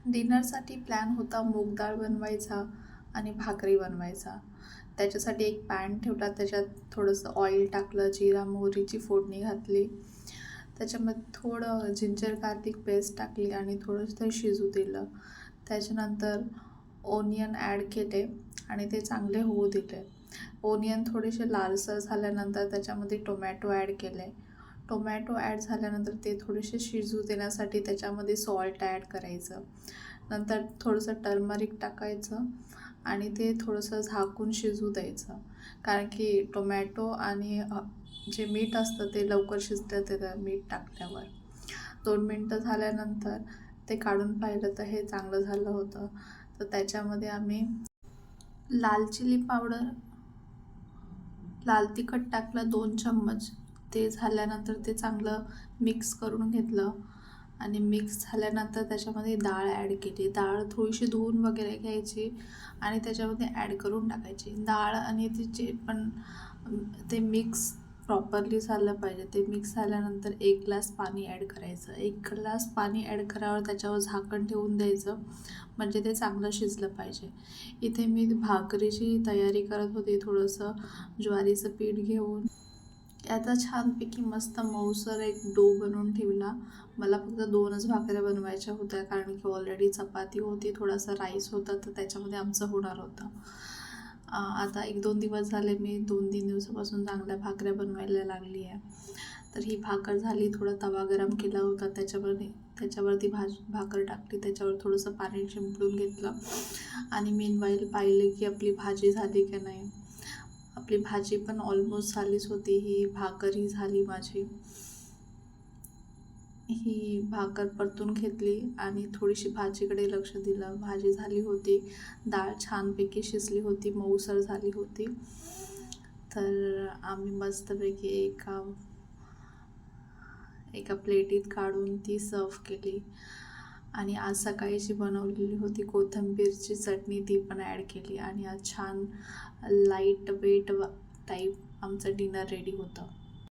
डिनरसाठी plan होता मूग डाळ बनवायचा आणि भाकरी बनवायचा. त्याच्यासाठी एक पॅन ठेवला, त्याच्यात थोडंसं ऑइल टाकलं, जिरा मोहरीची फोडणी घातली, त्याच्यामध्ये थोडं जिंजर गार्लिक पेस्ट टाकली आणि थोडंसं ते शिजू दिलं. त्याच्यानंतर ओनियन ॲड केले आणि ते चांगले होऊ दिले. ओनियन थोडेसे लालसर झाल्यानंतर त्याच्यामध्ये टोमॅटो ॲड केले. टोमॅटो ॲड झाल्यानंतर ते थोडेसे शिजू देण्यासाठी त्याच्यामध्ये सॉल्ट ॲड करायचं. नंतर थोडंसं टर्मरिक टाकायचं आणि ते थोडंसं झाकून शिजू द्यायचं, कारण की टोमॅटो आणि जे मीठ असतं ते लवकर शिजतं ते मीठ टाकल्यावर. 2 मिनटं झाल्यानंतर ते काढून पाहिलं तर हे चांगलं झालं होतं. तर त्याच्यामध्ये आम्ही लाल चिली पावडर, लाल तिखट टाकलं 2 चम्मच. ते झाल्यानंतर ते चांगलं मिक्स करून घेतलं आणि मिक्स झाल्यानंतर त्याच्यामध्ये डाळ ॲड केली. डाळ थोडीशी धुवून वगैरे घ्यायची आणि त्याच्यामध्ये ॲड करून टाकायची. डाळ आणि तिचे पण ते मिक्स प्रॉपरली झालं पाहिजे. ते मिक्स झाल्यानंतर 1 ग्लास पाणी ॲड करायचं. 1 ग्लास पाणी ॲड करावर त्याच्यावर झाकण ठेवून द्यायचं, म्हणजे ते चांगलं शिजलं पाहिजे. इथे मी भाकरीची तयारी करत होती. थोडंसं ज्वारीचं पीठ घेऊन याचा छानपैकी मस्त मऊसर एक डो बनवून ठेवला. मला फक्त 2च भाकऱ्या बनवायच्या होत्या, कारण की ऑलरेडी चपाती होती, थोडासा राईस होता, तर त्याच्यामध्ये आमचं होणार होतं. आता 1-2 दिवस झाले, मी 2-3 दिवसापासून चांगल्या भाकऱ्या बनवायला लागली आहे. तर ही भाकर झाली. थोडा तवा गरम केला होता, त्याच्यावरती भाकर टाकली, त्याच्यावर थोडंसं पाणी शिंपडून घेतलं आणि मीनवाईल पाहिलं की आपली भाजी झाली की नाही. आपली भाजी पण ऑलमोस्ट झालीच होती. ही भाकरही झाली माझी. ही भाकर परतून घेतली आणि थोडीशी भाजीकडे लक्ष दिलं. भाजी झाली होती, डाळ छानपैकी शिजली होती, मऊसर झाली होती. तर आम्ही मस्तपैकी एका प्लेटीत काढून ती सर्व केली. आणि आज सकाळी जी बनवलेली होती कोथिंबीरची चटणी, ती पण ॲड केली आणि आज छान लाईट वेट टाईप आमचं डिनर रेडी होतं.